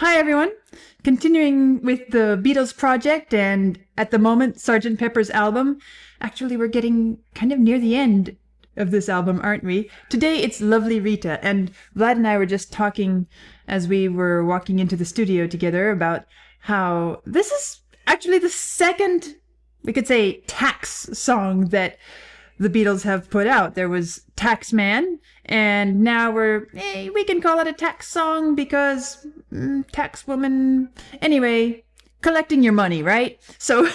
Hi, everyone. Continuing with the Beatles project, and at the moment, Sgt. Pepper's album. Actually, we're getting kind of near the end of this album, aren't we? Today, it's Lovely Rita, and Vlad and I were just talking as we were walking into the studio together about how this is actually the second, we could say, tax song that the Beatles have put out. There was Tax Man, and now we can call it a tax song because tax woman. Anyway, collecting your money, right? So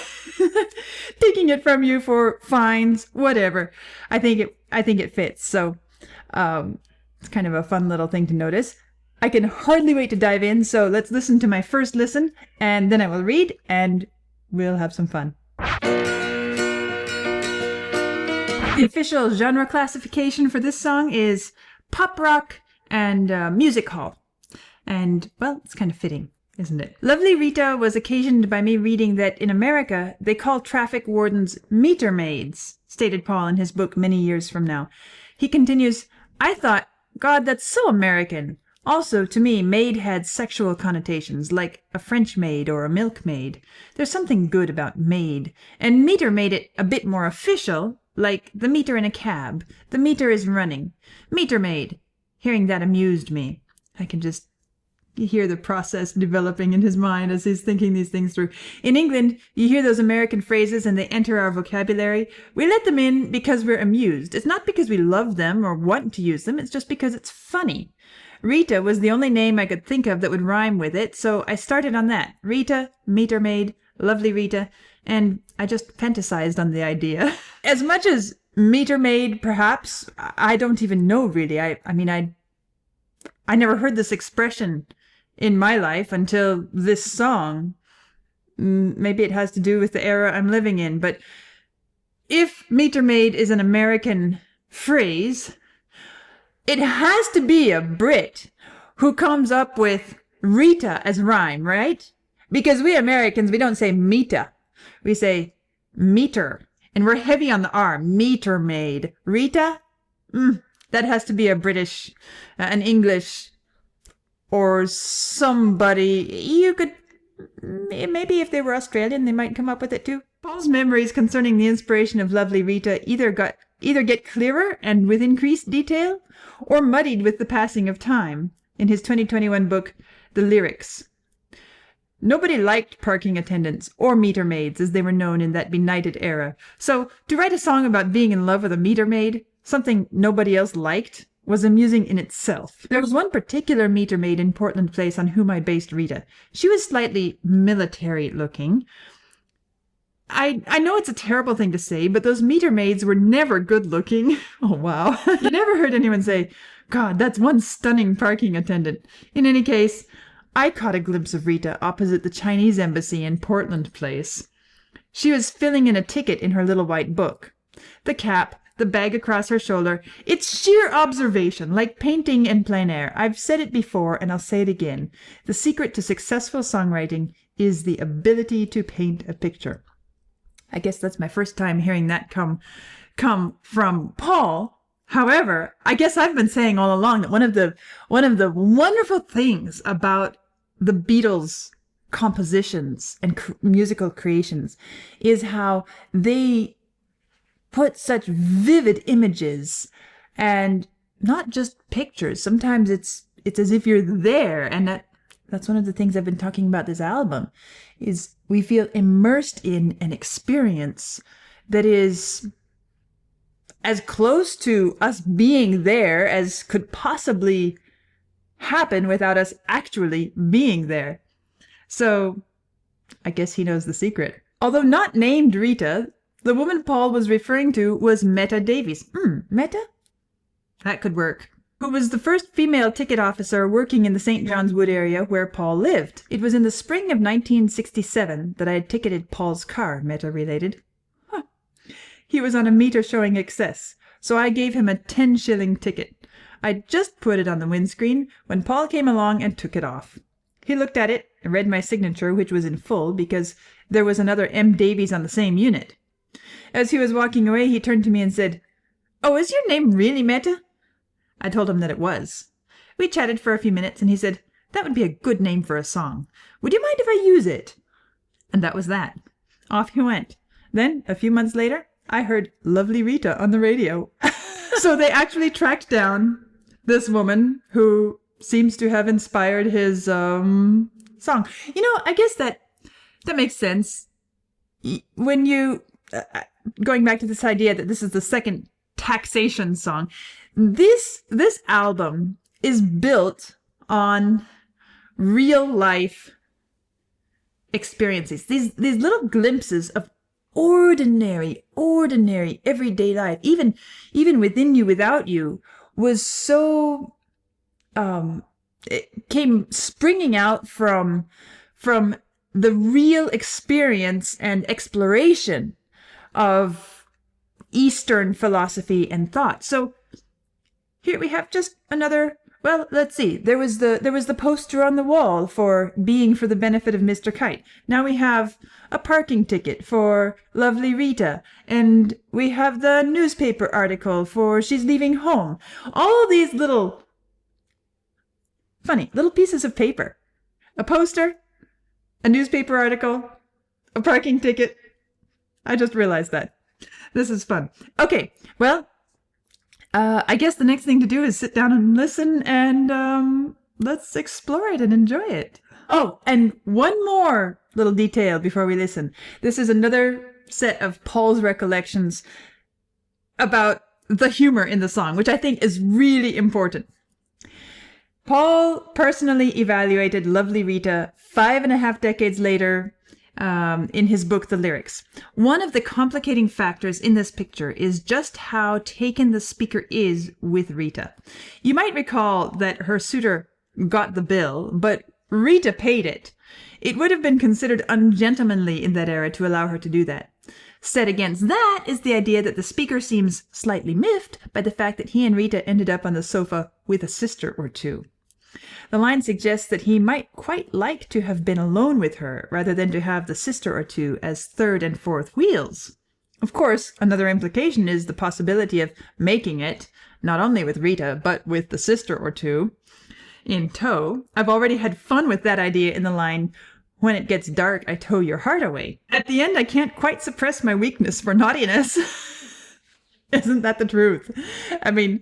taking it from you for fines, whatever. I think it fits. So it's kind of a fun little thing to notice. I can hardly wait to dive in. So let's listen to my first listen, and then I will read, and we'll have some fun. The official genre classification for this song is pop rock and music hall. And, well, it's kind of fitting, isn't it? Lovely Rita was occasioned by me reading that in America, they call traffic wardens meter maids, stated Paul in his book Many Years From Now. He continues, I thought, God, that's so American. Also, to me, maid had sexual connotations, like a French maid or a milkmaid. There's something good about maid, and meter made it a bit more official, like the meter in a cab. The meter is running. Meter maid. Hearing that amused me. I can just hear the process developing in his mind as he's thinking these things through. In England, you hear those American phrases and they enter our vocabulary. We let them in because we're amused. It's not because we love them or want to use them. It's just because it's funny. Rita was the only name I could think of that would rhyme with it, so I started on that. Rita, meter maid, Lovely Rita, and I just fantasized on the idea. As much as meter maid, perhaps, I don't even know really. I mean, I never heard this expression in my life until this song. Maybe it has to do with the era I'm living in, but if meter maid is an American phrase, it has to be a Brit who comes up with Rita as rhyme, right? Because we Americans, we don't say meter. We say meter. And we're heavy on the R. Meter maid. Rita? That has to be a British, an English, or somebody. You could, maybe if they were Australian, they might come up with it too. Paul's memories concerning the inspiration of Lovely Rita either get clearer and with increased detail, or muddied with the passing of time, in his 2021 book, The Lyrics. Nobody liked parking attendants or meter maids as they were known in that benighted era. So to write a song about being in love with a meter maid, something nobody else liked, was amusing in itself. There was one particular meter maid in Portland Place on whom I based Rita. She was slightly military looking. I know it's a terrible thing to say, but those meter maids were never good looking. Oh, wow. You never heard anyone say, God, that's one stunning parking attendant. In any case, I caught a glimpse of Rita opposite the Chinese embassy in Portland Place. She was filling in a ticket in her little white book. The cap, the bag across her shoulder, it's sheer observation, like painting in plein air. I've said it before, and I'll say it again. The secret to successful songwriting is the ability to paint a picture. I guess that's my first time hearing that come from Paul. However, I guess I've been saying all along that one of the wonderful things about the Beatles' compositions and musical creations is how they put such vivid images and not just pictures. Sometimes it's as if you're there, and that's one of the things I've been talking about this album, is we feel immersed in an experience that is as close to us being there as could possibly happen without us actually being there. So I guess he knows the secret. Although not named Rita, the woman Paul was referring to was Meta Davies. Meta? That could work. Who was the first female ticket officer working in the St. John's Wood area where Paul lived. It was in the spring of 1967 that I had ticketed Paul's car, Meta related. He was on a meter showing excess, so I gave him a 10-shilling ticket. I'd just put it on the windscreen when Paul came along and took it off. He looked at it and read my signature, which was in full, because there was another M. Davies on the same unit. As he was walking away, he turned to me and said, "Oh, is your name really Meta?" I told him that it was. We chatted for a few minutes, and he said, That would be a good name for a song. Would you mind if I use it?" And that was that. Off he went. Then, a few months later, I heard Lovely Rita on the radio. So they actually tracked down this woman who seems to have inspired his song. I guess that makes sense. When you, going back to this idea that this is the second taxation song, this album is built on real life experiences. These little glimpses of ordinary everyday life, even Within You Without You, was so it came springing out from the real experience and exploration of Eastern philosophy and thought. So here we have just another. Well, let's see. There was the poster on the wall for Being for the Benefit of Mr. Kite. Now we have a parking ticket for Lovely Rita. And we have the newspaper article for She's Leaving Home. All these little funny little pieces of paper. A poster, a newspaper article, a parking ticket. I just realized that. This is fun. Okay, well, I guess the next thing to do is sit down and listen, and let's explore it and enjoy it. Oh, and one more little detail before we listen. This is another set of Paul's recollections about the humor in the song, which I think is really important. Paul personally evaluated Lovely Rita 5.5 decades later, in his book, The Lyrics. One of the complicating factors in this picture is just how taken the speaker is with Rita. You might recall that her suitor got the bill, but Rita paid it. It would have been considered ungentlemanly in that era to allow her to do that. Set against that is the idea that the speaker seems slightly miffed by the fact that he and Rita ended up on the sofa with a sister or two. The line suggests that he might quite like to have been alone with her rather than to have the sister or two as third and fourth wheels. Of course, another implication is the possibility of making it, not only with Rita, but with the sister or two in tow. I've already had fun with that idea in the line, "When it gets dark, I tow your heart away." At the end, I can't quite suppress my weakness for naughtiness. Isn't that the truth? I mean,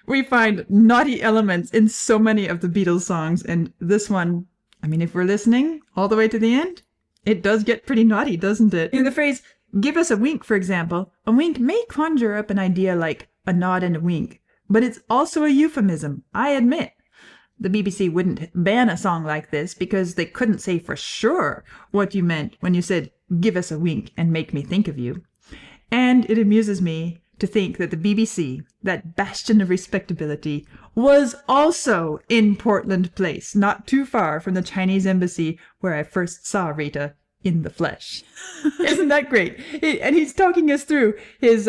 we find naughty elements in so many of the Beatles songs, and this one, I mean, if we're listening all the way to the end, it does get pretty naughty, doesn't it? In the phrase, "give us a wink," for example, a wink may conjure up an idea like a nod and a wink, but it's also a euphemism, I admit. The BBC wouldn't ban a song like this because they couldn't say for sure what you meant when you said, "give us a wink and make me think of you." And it amuses me to think that the BBC, that bastion of respectability, was also in Portland Place, not too far from the Chinese embassy where I first saw Rita in the flesh. Isn't that great? And he's talking us through his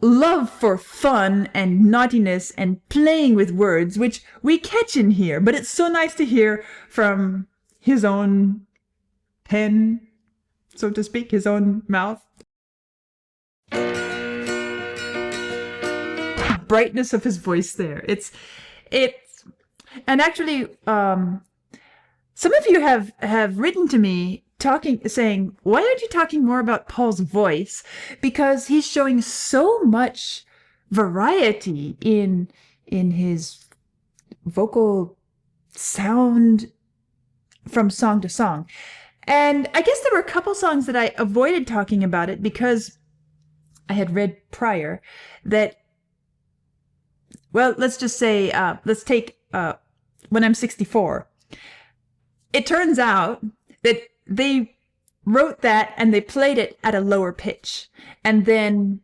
love for fun and naughtiness and playing with words, which we catch in here, but it's so nice to hear from his own pen, so to speak, his own mouth. Brightness of his voice there. It's and actually some of you have written to me saying, "Why aren't you talking more about Paul's voice?" Because he's showing so much variety in his vocal sound from song to song. And I guess there were a couple songs that I avoided talking about it because I had read prior that, well, let's just say, let's take When I'm 64. It turns out that they wrote that and they played it at a lower pitch and then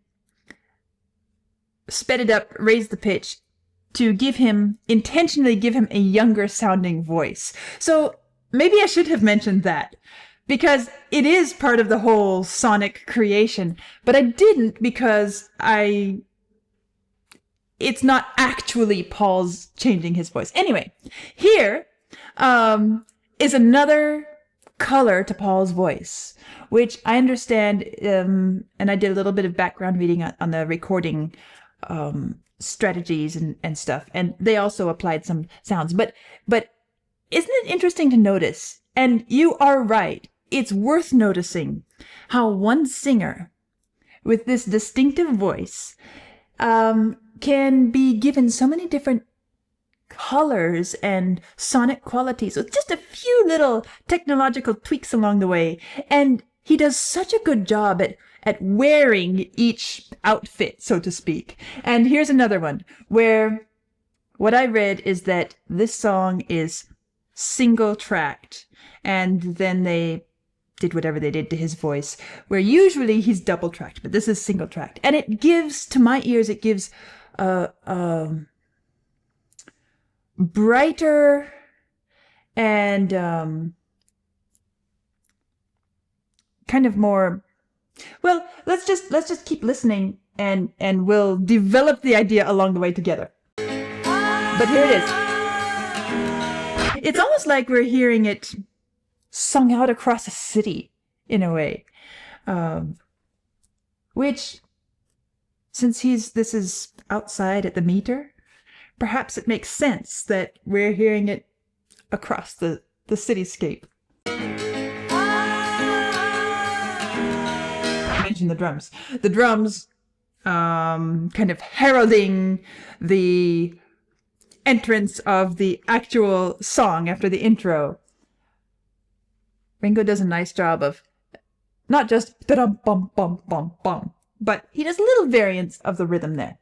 sped it up, raised the pitch to intentionally give him a younger sounding voice. So maybe I should have mentioned that, because it is part of the whole sonic creation, but I didn't because it's not actually Paul's changing his voice. Anyway, here is another color to Paul's voice, which I understand, and I did a little bit of background reading on the recording strategies and stuff. And they also applied some sounds. But isn't it interesting to notice? And you are right. It's worth noticing how one singer with this distinctive voice can be given so many different colors and sonic qualities with just a few little technological tweaks along the way. And he does such a good job at wearing each outfit, so to speak. And here's another one where what I read is that this song is single tracked, and then they did whatever they did to his voice, where usually he's double tracked, but this is single tracked. And it gives, to my ears, it gives brighter and kind of more, well, let's just keep listening and we'll develop the idea along the way together. But here it is. It's almost like we're hearing it sung out across a city in a way, which, since this is outside at the meter, perhaps it makes sense that we're hearing it across the cityscape. I mentioned the drums. The drums kind of heralding the entrance of the actual song after the intro. Ringo does a nice job of not just da-dum bum bum bum bum, but he does little variants of the rhythm there.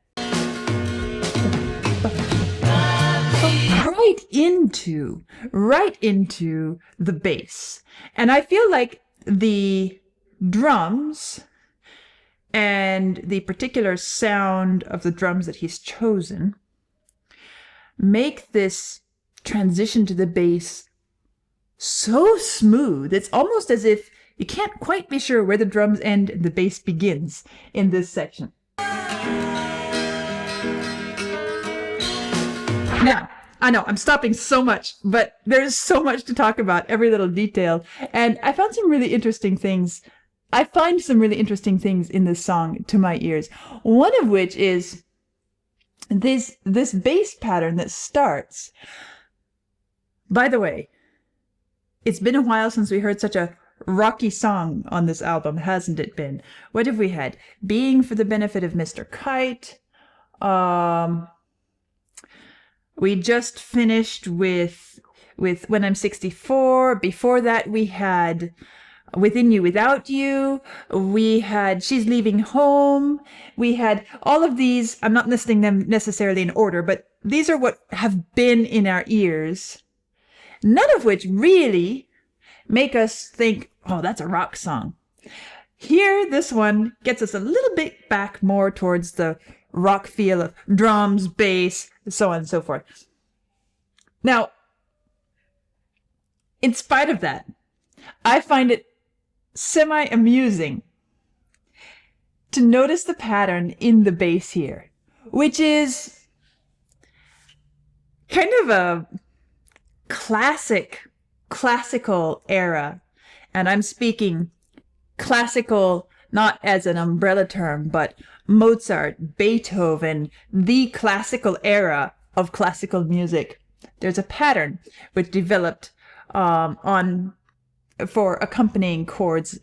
Right into the bass. And I feel like the drums and the particular sound of the drums that he's chosen make this transition to the bass so smooth. It's almost as if you can't quite be sure where the drums end and the bass begins in this section. Now, I know I'm stopping so much, but there's so much to talk about, every little detail. And I found some really interesting things. I find some really interesting things in this song to my ears. One of which is this bass pattern that starts. By the way, it's been a while since we heard such a rocky song on this album, hasn't it been? What have we had? Being for the Benefit of Mr. Kite. We just finished with When I'm 64. Before that, we had Within You, Without You. We had She's Leaving Home. We had all of these. I'm not listing them necessarily in order, but these are what have been in our ears. None of which really make us think, oh, that's a rock song. Here, this one gets us a little bit back more towards the rock feel of drums, bass, so on and so forth. Now, in spite of that, I find it semi-amusing to notice the pattern in the bass here, which is kind of a classical era. And I'm speaking classical not as an umbrella term, but Mozart, Beethoven, the classical era of classical music. There's a pattern which developed for accompanying chords,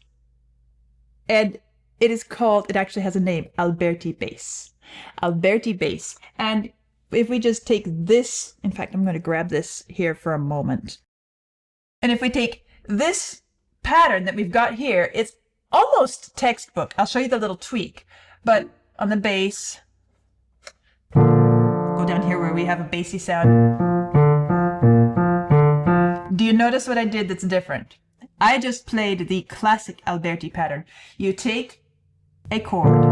and it actually has a name, Alberti bass. Alberti bass. And if we just take this, in fact, I'm going to grab this here for a moment. And if we take this pattern that we've got here, it's almost textbook. I'll show you the little tweak. But on the bass, go down here where we have a bassy sound. Do you notice what I did that's different? I just played the classic Alberti pattern. You take a chord,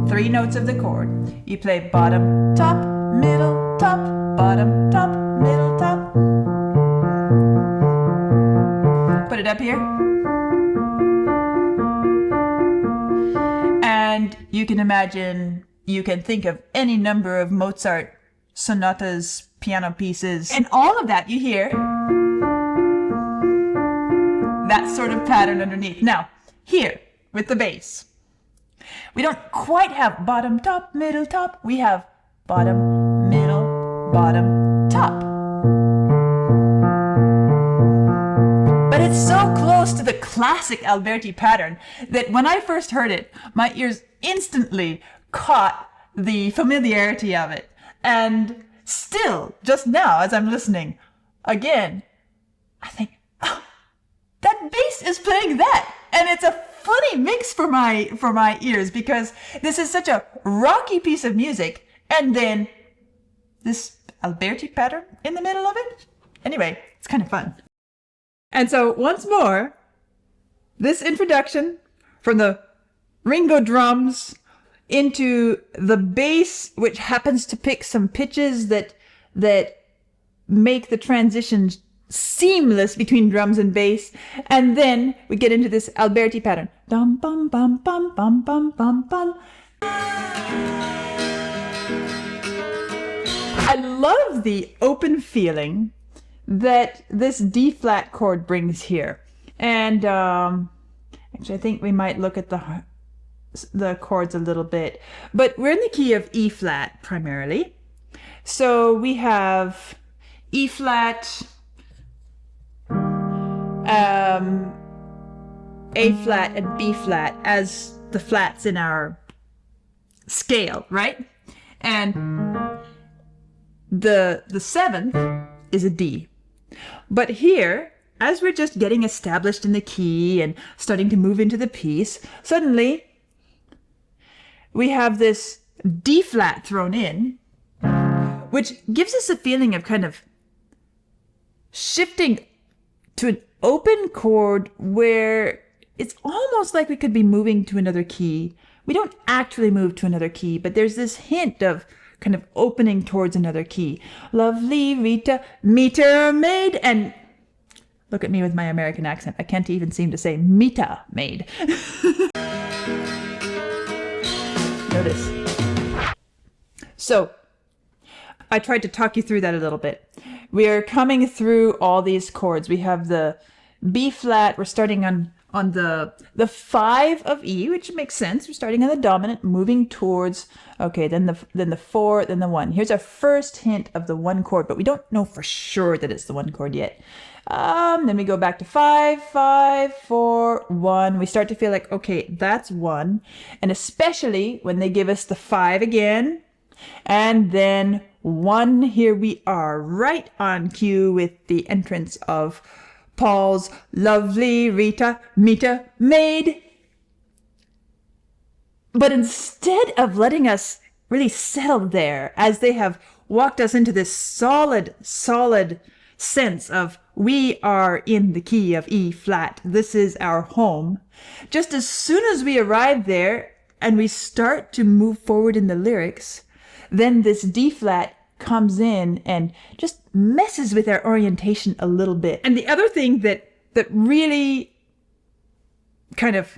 3 notes of the chord. You play bottom, top, middle, top, bottom, top, middle, top. Put it up here. And you can imagine, you can think of any number of Mozart sonatas, piano pieces, and all of that you hear that sort of pattern underneath. Now, here with the bass, We don't quite have bottom, top, middle, top. We have bottom, middle, bottom, top. But it's so close to the classic Alberti pattern that when I first heard it, my ears instantly caught the familiarity of it. And still, just now, as I'm listening, again, I think, oh, that bass is playing that. And it's a funny mix for my ears because this is such a rocky piece of music. And then this Alberti pattern in the middle of it. Anyway, it's kind of fun. And so once more, this introduction from the Ringo drums into the bass, which happens to pick some pitches that make the transition seamless between drums and bass. And then we get into this Alberti pattern. Dum bum bum bum bum bum bum bum. I love the open feeling that this D flat chord brings here. And actually, I think we might look at the chords a little bit. But we're in the key of E flat primarily. So we have E flat, A flat, and B flat as the flats in our scale, right? And the seventh is a D. But here, as we're just getting established in the key and starting to move into the piece, suddenly we have this D flat thrown in, which gives us a feeling of kind of shifting to an open chord where it's almost like we could be moving to another key. We don't actually move to another key, but there's this hint of kind of opening towards another key. Lovely Rita, meter maid, and look at me with my American accent. I can't even seem to say mita maid. Notice. So, I tried to talk you through that a little bit. We are coming through all these chords. We have the B flat. We're starting on the 5 of E, which makes sense. We're starting on the dominant, moving towards, okay, then the 4, then the 1. Here's our first hint of the 1 chord, but we don't know for sure that it's the 1 chord yet. Then we go back to 5, 5, 4, 1. We start to feel like, okay, that's 1. And especially when they give us the 5 again, and then 1, here we are, right on cue with the entrance of Paul's lovely Rita, meter maid. But instead of letting us really settle there, as they have walked us into this solid sense of we are in the key of E flat, this is our home, just as soon as we arrive there and we start to move forward in the lyrics, then this D flat comes in and just messes with our orientation a little bit. And the other thing that really kind of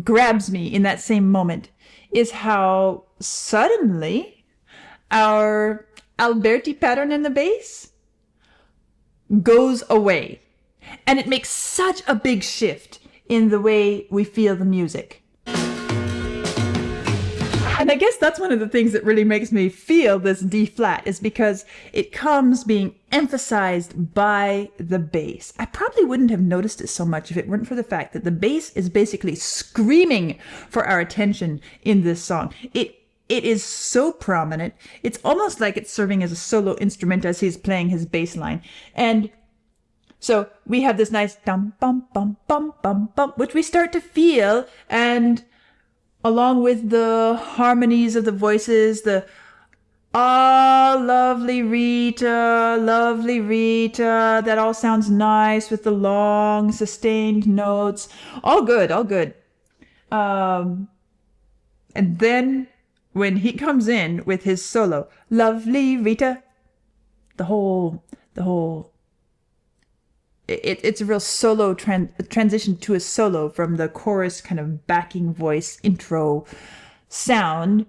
grabs me in that same moment is how suddenly our Alberti pattern in the bass goes away. And it makes such a big shift in the way we feel the music. And I guess that's one of the things that really makes me feel this D flat, is because it comes being emphasized by the bass. I probably wouldn't have noticed it so much if it weren't for the fact that the bass is basically screaming for our attention in this song. It is so prominent. It's almost like it's serving as a solo instrument as he's playing his bass line. And so we have this nice dum bum bum bum bum bum, which we start to feel, and along with the harmonies of the voices, the lovely Rita, that all sounds nice with the long sustained notes. All good, all good. And then when he comes in with his solo, lovely Rita, the whole it's a real solo transition to a solo from the chorus kind of backing voice intro sound.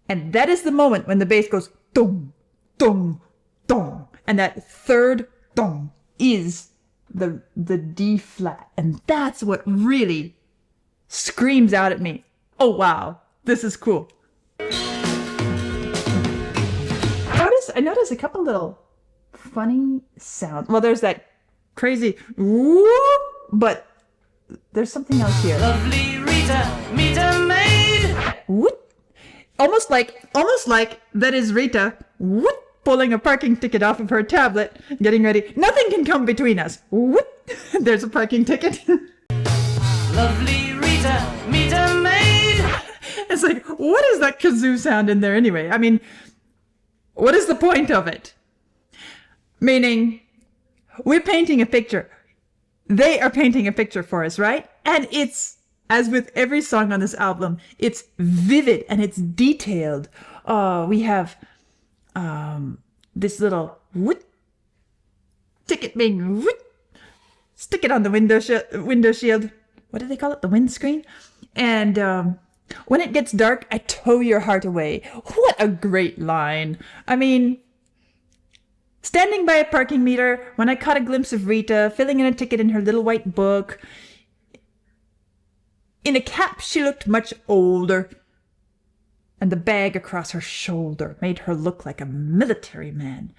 And that is the moment when the bass goes dong, dong, dong. And that third dong is the D flat. And that's what really screams out at me. Oh, wow. This is cool. I noticed a couple little funny sounds. Well, there's that crazy whoop, but there's something else here. Lovely Rita, meet a maid. Whoop. Almost like that is Rita whoop, pulling a parking ticket off of her tablet, getting ready. Nothing can come between us. Whoop. There's a parking ticket. Lovely Rita, meet a maid. It's like, what is that kazoo sound in there anyway? I mean, what is the point of it? Meaning, we're painting a picture. They are painting a picture for us, right? And it's, as with every song on this album, it's vivid and it's detailed. We have this little whoop, ticket being whoop, stick it on the window shield. What do they call it? The windscreen? And when it gets dark, I tow your heart away. What a great line. I mean, standing by a parking meter, when I caught a glimpse of Rita filling in a ticket in her little white book. In a cap, she looked much older, and the bag across her shoulder made her look like a military man.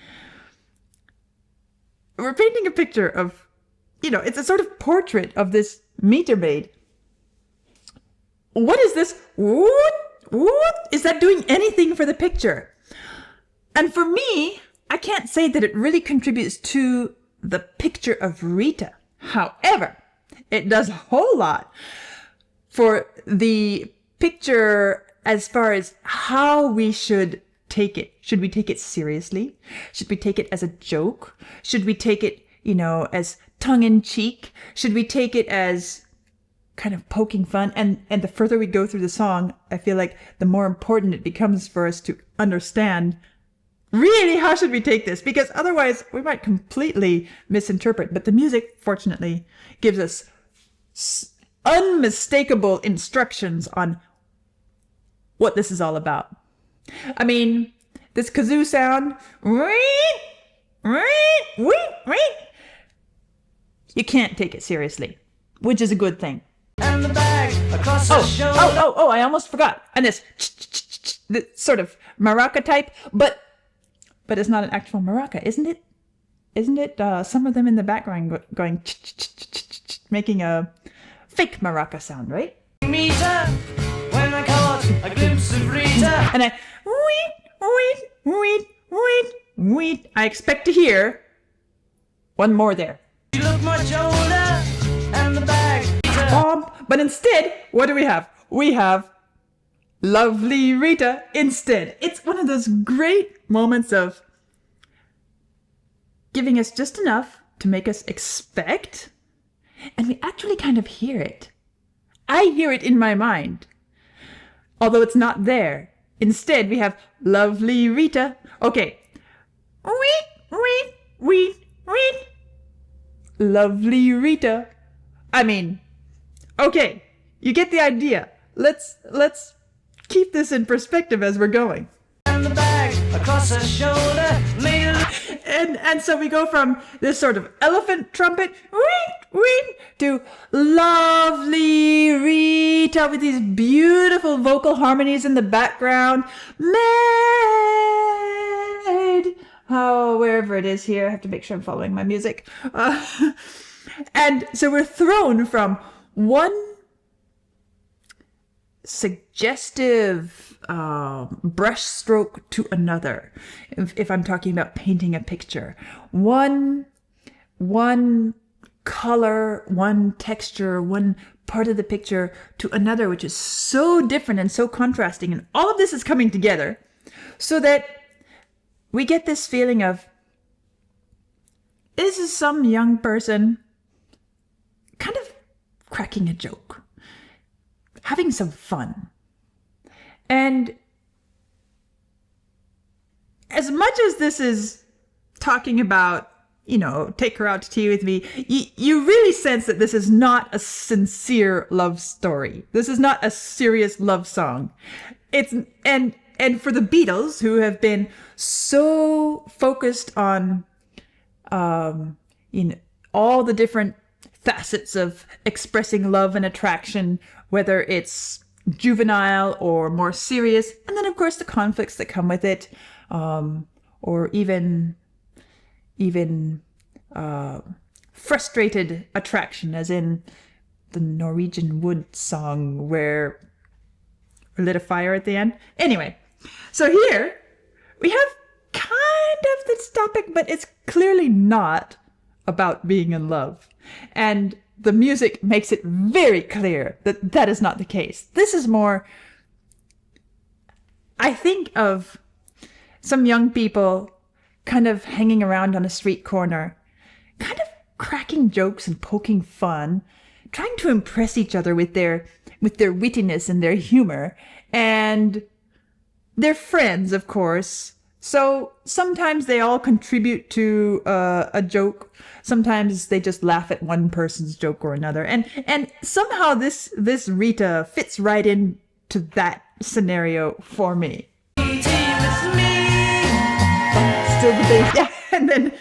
We're painting a picture of, it's a sort of portrait of this meter maid. What is this? What is that doing anything for the picture? And for me, I can't say that it really contributes to the picture of Rita. However, it does a whole lot for the picture as far as how we should take it. Should we take it seriously? Should we take it as a joke? Should we take it, as tongue-in-cheek? Should we take it as kind of poking fun? And the further we go through the song, I feel like the more important it becomes for us to understand really how should we take this, because otherwise we might completely misinterpret. But the music, fortunately, gives us unmistakable instructions on what this is all about. I mean, this kazoo sound, you can't take it seriously, which is a good thing. And the bag across her shoulder. Oh, I almost forgot. And this sort of maraca type, but it's not an actual maraca, isn't it? Isn't it some of them in the background going making a fake maraca sound, right? Meter, when I caught a glimpse of Rita. And I wheat. I expect to hear one more there. You look much older, and the bag. But instead, what do we have? We have Lovely Rita instead. It's one of those great moments of giving us just enough to make us expect, and we actually kind of hear it. I hear it in my mind, although it's not there. Instead, we have Lovely Rita. Okay. Wheat. Lovely Rita. I mean, okay, you get the idea. Let's keep this in perspective as we're going. And the bag across her shoulder made a... And so we go from this sort of elephant trumpet to Lovely Rita with these beautiful vocal harmonies in the background. Maid. Oh, wherever it is here, I have to make sure I'm following my music. And so we're thrown from one suggestive brushstroke to another, if I'm talking about painting a picture. One color, one texture, one part of the picture to another, which is so different and so contrasting. And all of this is coming together so that we get this feeling of, this is some young person kind of cracking a joke, having some fun. And as much as this is talking about, take her out to tea with me, you really sense that this is not a sincere love story. This is not a serious love song. And for the Beatles, who have been so focused on all the different facets of expressing love and attraction, whether it's juvenile or more serious, and then of course the conflicts that come with it, or even frustrated attraction, as in the Norwegian Wood song where we lit a fire at the end. Anyway, so here we have kind of this topic, but it's clearly not about being in love. And the music makes it very clear that that is not the case. This is more, I think of some young people kind of hanging around on a street corner, kind of cracking jokes and poking fun, trying to impress each other with their wittiness and their humor. And they're friends, of course. So sometimes they all contribute to a joke. Sometimes they just laugh at one person's joke or another. And somehow this Rita fits right into that scenario for me. Still the bass, yeah. And then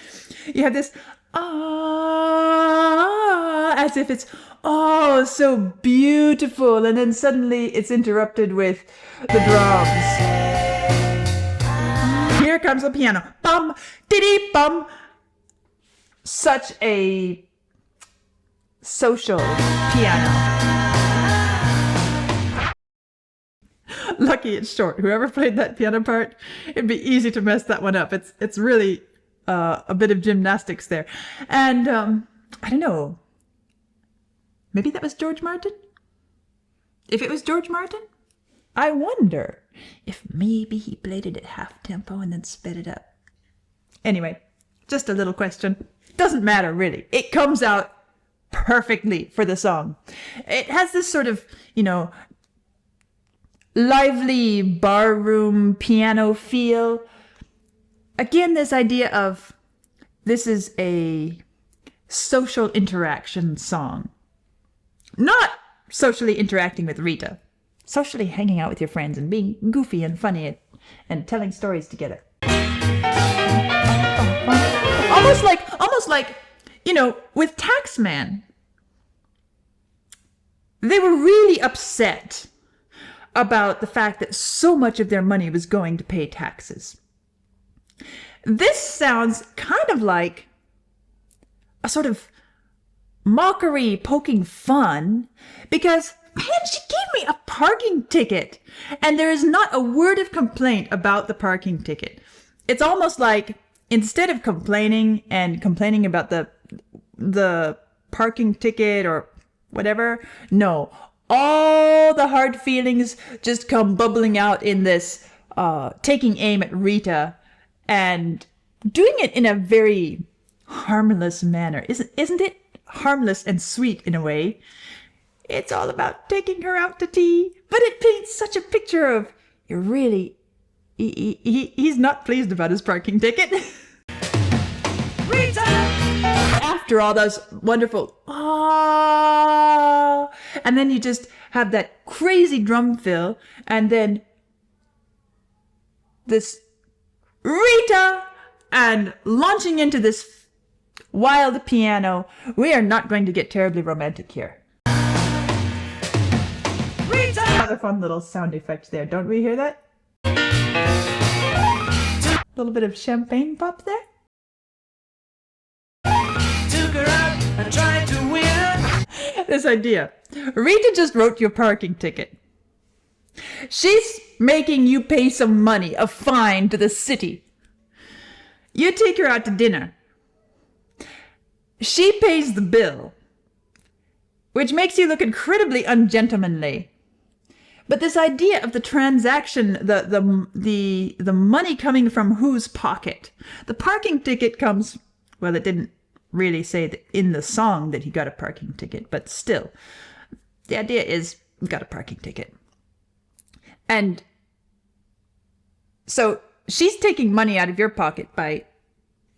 you have this as if it's so beautiful, and then suddenly it's interrupted with the drums. Here comes the piano. Bum, diddy, bum. Such a social piano. Lucky it's short. Whoever played that piano part, it'd be easy to mess that one up. It's really a bit of gymnastics there. And I don't know. Maybe that was George Martin? If it was George Martin, I wonder if maybe he played it at half tempo and then sped it up. Anyway, just a little question. Doesn't matter, really. It comes out perfectly for the song. It has this sort of, lively barroom piano feel. Again, this idea of this is a social interaction song. Not socially interacting with Rita. Socially hanging out with your friends and being goofy and funny and telling stories together. Almost like, with Taxman. They were really upset about the fact that so much of their money was going to pay taxes. This sounds kind of like a sort of mockery, poking fun, because, man, she gave me a parking ticket, and there is not a word of complaint about the parking ticket. It's almost like, instead of complaining about the parking ticket or whatever, no, all the hard feelings just come bubbling out in this taking aim at Rita and doing it in a very harmless manner. Isn't it harmless and sweet in a way? It's all about taking her out to tea, but it paints such a picture of he's not pleased about his parking ticket. Rita! After all those wonderful and then you just have that crazy drum fill, and then this Rita, and launching into this wild piano. We are not going to get terribly romantic here. Rita! Another fun little sound effect there. Don't we hear that? A little bit of champagne pop there. Took her out and tried to win her. This idea. Rita just wrote your parking ticket. She's making you pay some money, a fine to the city. You take her out to dinner. She pays the bill, which makes you look incredibly ungentlemanly. But this idea of the transaction, the money coming from whose pocket? The parking ticket comes, well, it didn't really say that in the song that he got a parking ticket, but still, the idea is you got a parking ticket. And so she's taking money out of your pocket by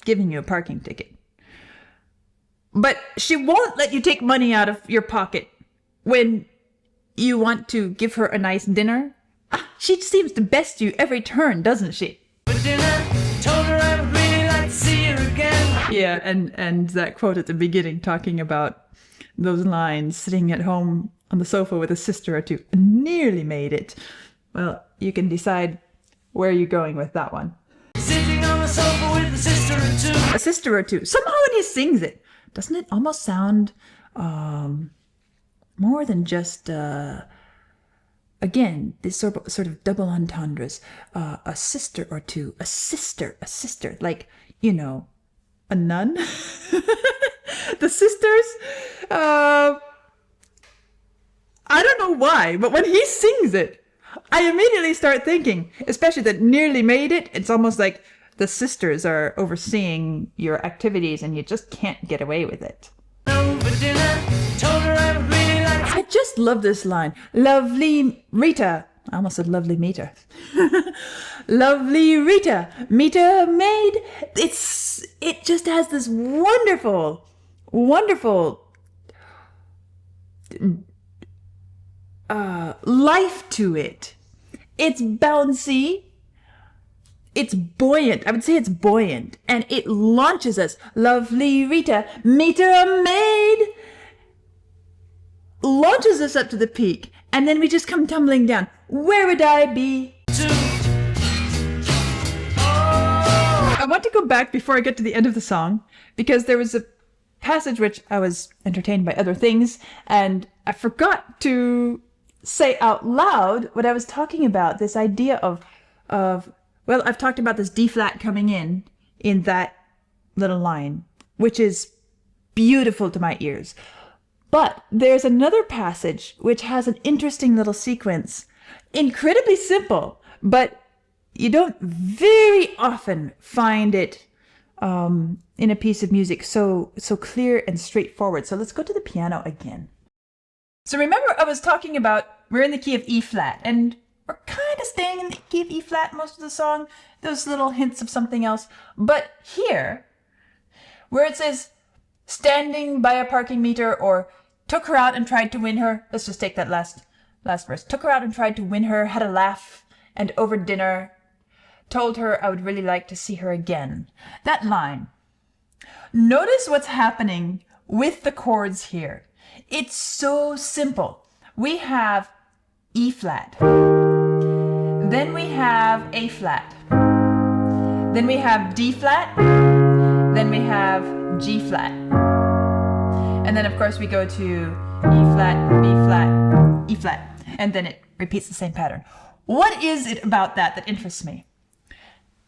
giving you a parking ticket. But she won't let you take money out of your pocket when you want to give her a nice dinner. She seems to best you every turn, doesn't she? For dinner, told her I would really like to see her again. Yeah, and that quote at the beginning talking about those lines, sitting at home on the sofa with a sister or two. Nearly made it. Well, you can decide where you're going with that one. Sitting on the sofa with a sister or two. A sister or two. Somehow when he sings it, doesn't it almost sound more than just again, this sort of double entendres. A sister or two. A sister. Like, you know, a nun. The sisters. I don't know why, but when he sings it, I immediately start thinking, especially that nearly made it, it's almost like the sisters are overseeing your activities and you just can't get away with it. Over dinner, told her I would really like I just love this line. Lovely Rita. I almost said lovely meter. Lovely Rita, meter maid. It just has this wonderful life to it. It's bouncy. It's buoyant. I would say it's buoyant. And it launches us. Lovely Rita, meter maid. Launches us up to the peak. And then we just come tumbling down. Where would I be? I want to go back before I get to the end of the song, because there was a passage which I was entertained by other things, and I forgot to say out loud what I was talking about. This idea of well, I've talked about this D flat coming in that little line, which is beautiful to my ears. But there's another passage which has an interesting little sequence, incredibly simple, but you don't very often find it in a piece of music so clear and straightforward. So let's go to the piano again. So remember I was talking about we're in the key of E flat, and we're kind of staying in the key of E flat most of the song. Those little hints of something else. But here, where it says standing by a parking meter, or took her out and tried to win her. Let's just take that last verse. Took her out and tried to win her, had a laugh, and over dinner told her I would really like to see her again. That line. Notice what's happening with the chords here. It's so simple. We have E flat. Then we have A flat. Then we have D flat. Then we have G flat. And then of course we go to E flat, B flat, E flat. And then it repeats the same pattern. What is it about that interests me?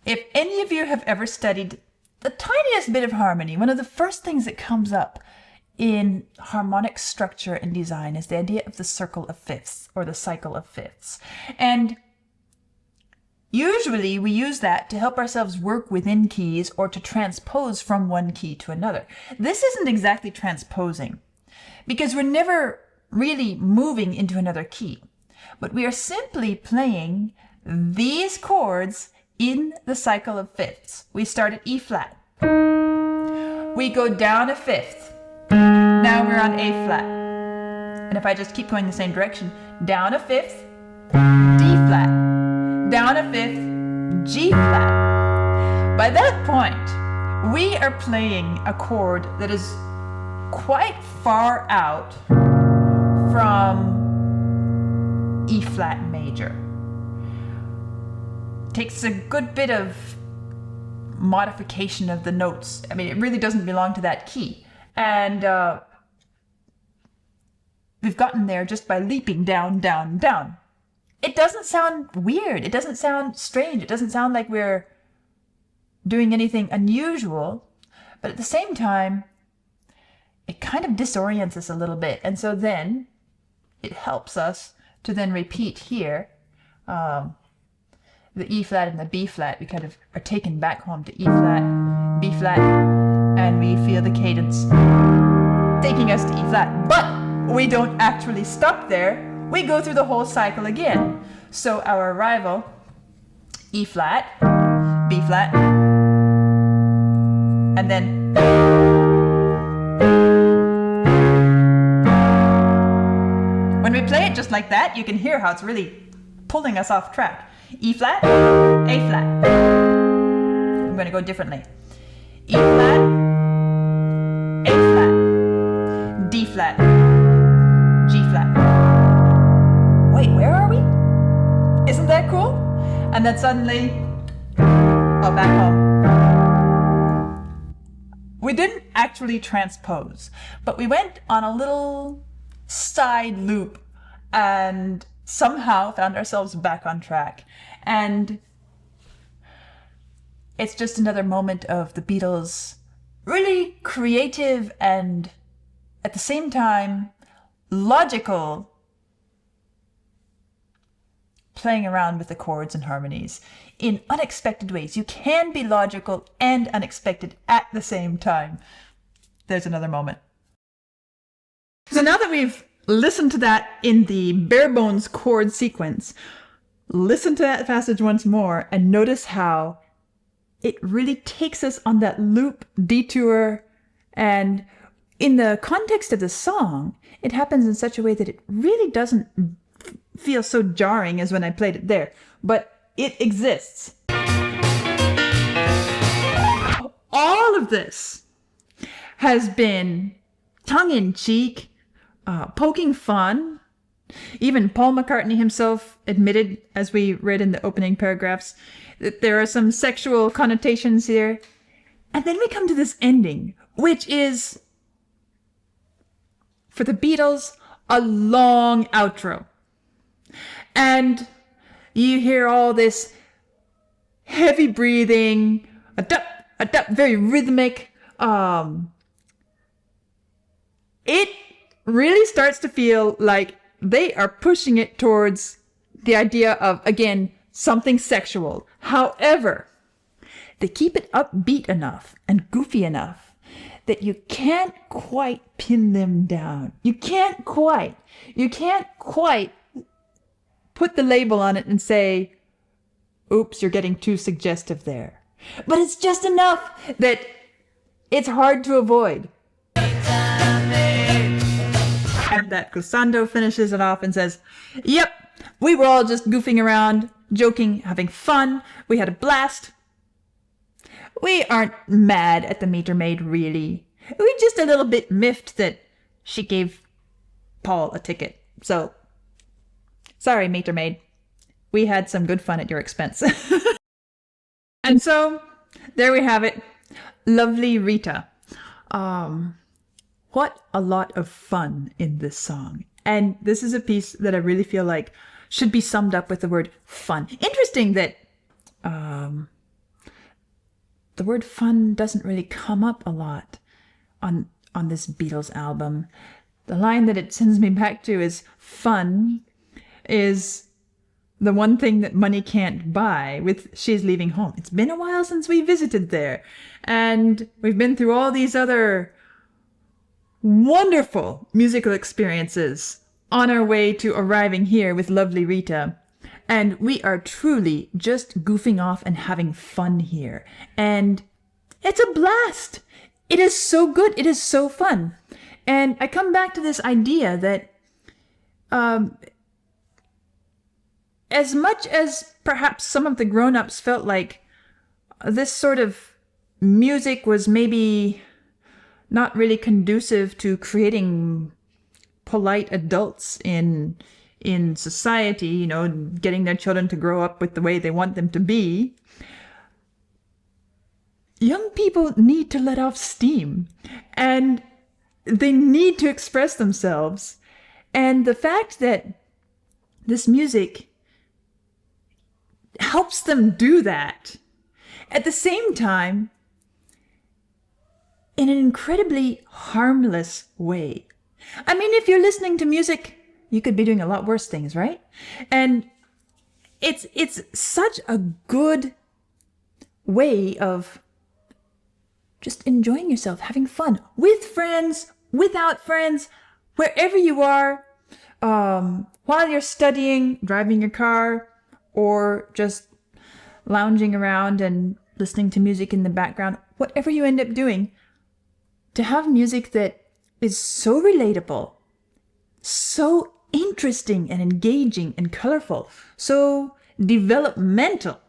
If any of you have ever studied the tiniest bit of harmony, one of the first things that comes up in harmonic structure and design is the idea of the circle of fifths, or the cycle of fifths. And usually we use that to help ourselves work within keys or to transpose from one key to another. This isn't exactly transposing, because we're never really moving into another key, but we are simply playing these chords in the cycle of fifths. We start at E flat. We go down a fifth. Now we're on A flat. And if I just keep going the same direction, down a fifth, D flat. Down a fifth, G flat. By that point, we are playing a chord that is quite far out from E flat major. Takes a good bit of modification of the notes. I mean, it really doesn't belong to that key. And we've gotten there just by leaping down, down, down. It doesn't sound weird. It doesn't sound strange. It doesn't sound like we're doing anything unusual. But at the same time, it kind of disorients us a little bit. And so then it helps us to then repeat here. The E flat and the B flat, we kind of are taken back home to E flat, B flat, and we feel the cadence taking us to E flat. But we don't actually stop there. We go through the whole cycle again. So our arrival, E flat, B flat, and then when we play it just like that, you can hear how it's really pulling us off track. E flat, A flat. I'm going to go differently. E flat, A flat, D flat, G flat. And then suddenly, oh, back home. We didn't actually transpose, but we went on a little side loop and somehow found ourselves back on track. And it's just another moment of the Beatles really creative and at the same time logical playing around with the chords and harmonies in unexpected ways. You can be logical and unexpected at the same time. There's another moment. So now that we've listened to that in the bare bones chord sequence, listen to that passage once more and notice how it really takes us on that loop detour. And in the context of the song, it happens in such a way that it really doesn't feel so jarring as when I played it there, but it exists. All of this has been tongue-in-cheek, poking fun. Even Paul McCartney himself admitted, as we read in the opening paragraphs, that there are some sexual connotations here. And then we come to this ending, which is, for the Beatles, a long outro. And you hear all this heavy breathing, a dup, very rhythmic. It really starts to feel like they are pushing it towards the idea of, again, something sexual. However, they keep it upbeat enough and goofy enough that you can't quite pin them down. You can't quite put the label on it and say, oops, you're getting too suggestive there. But it's just enough that it's hard to avoid. And that glissando finishes it off and says, yep, we were all just goofing around, joking, having fun. We had a blast. We aren't mad at the meter maid, really. We're just a little bit miffed that she gave Paul a ticket. So, sorry, meter maid. We had some good fun at your expense. And so, there we have it. Lovely Rita. What a lot of fun in this song. And this is a piece that I really feel like should be summed up with the word fun. Interesting that the word fun doesn't really come up a lot on this Beatles album. The line that it sends me back to is, fun is the one thing that money can't buy, with She's Leaving Home. It's been a while since we visited there. And we've been through all these other wonderful musical experiences on our way to arriving here with lovely Rita. And we are truly just goofing off and having fun here. And it's a blast. It is so good. It is so fun. And I come back to this idea that as much as perhaps some of the grown-ups felt like this sort of music was maybe not really conducive to creating polite adults in society, you know, getting their children to grow up with the way they want them to be, young people need to let off steam and they need to express themselves. And the fact that this music helps them do that at the same time in an incredibly harmless way. I mean, if you're listening to music, you could be doing a lot worse things, right? And it's such a good way of just enjoying yourself, having fun with friends, without friends, wherever you are, while you're studying, driving your car, or just lounging around and listening to music in the background, whatever you end up doing, to have music that is so relatable, so interesting and engaging and colorful, so developmental.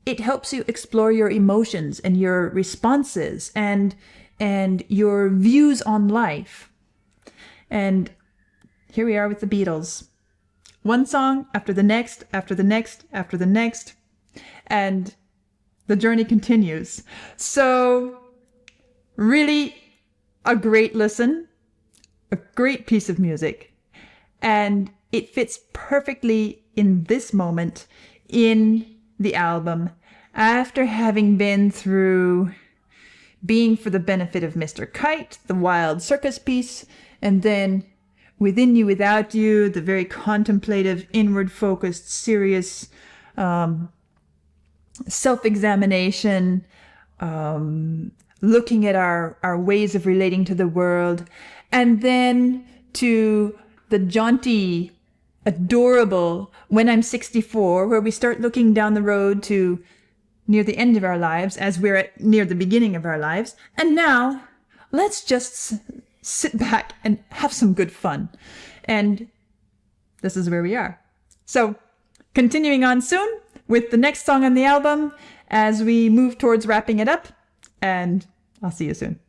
It helps you explore your emotions and your responses and your views on life. And here we are with the Beatles. one song after the next, after the next, after the next, and the journey continues. So really a great listen, a great piece of music, and it fits perfectly in this moment in the album after having been through Being for the Benefit of Mr. Kite, the wild circus piece, and then Within You, Without You, the very contemplative, inward-focused, serious self-examination, looking at our ways of relating to the world, and then to the jaunty, adorable When I'm 64, where we start looking down the road to near the end of our lives as we're at near the beginning of our lives. And now let's just sit back and have some good fun. And this is where we are. So continuing on soon with the next song on the album as we move towards wrapping it up, and I'll see you soon.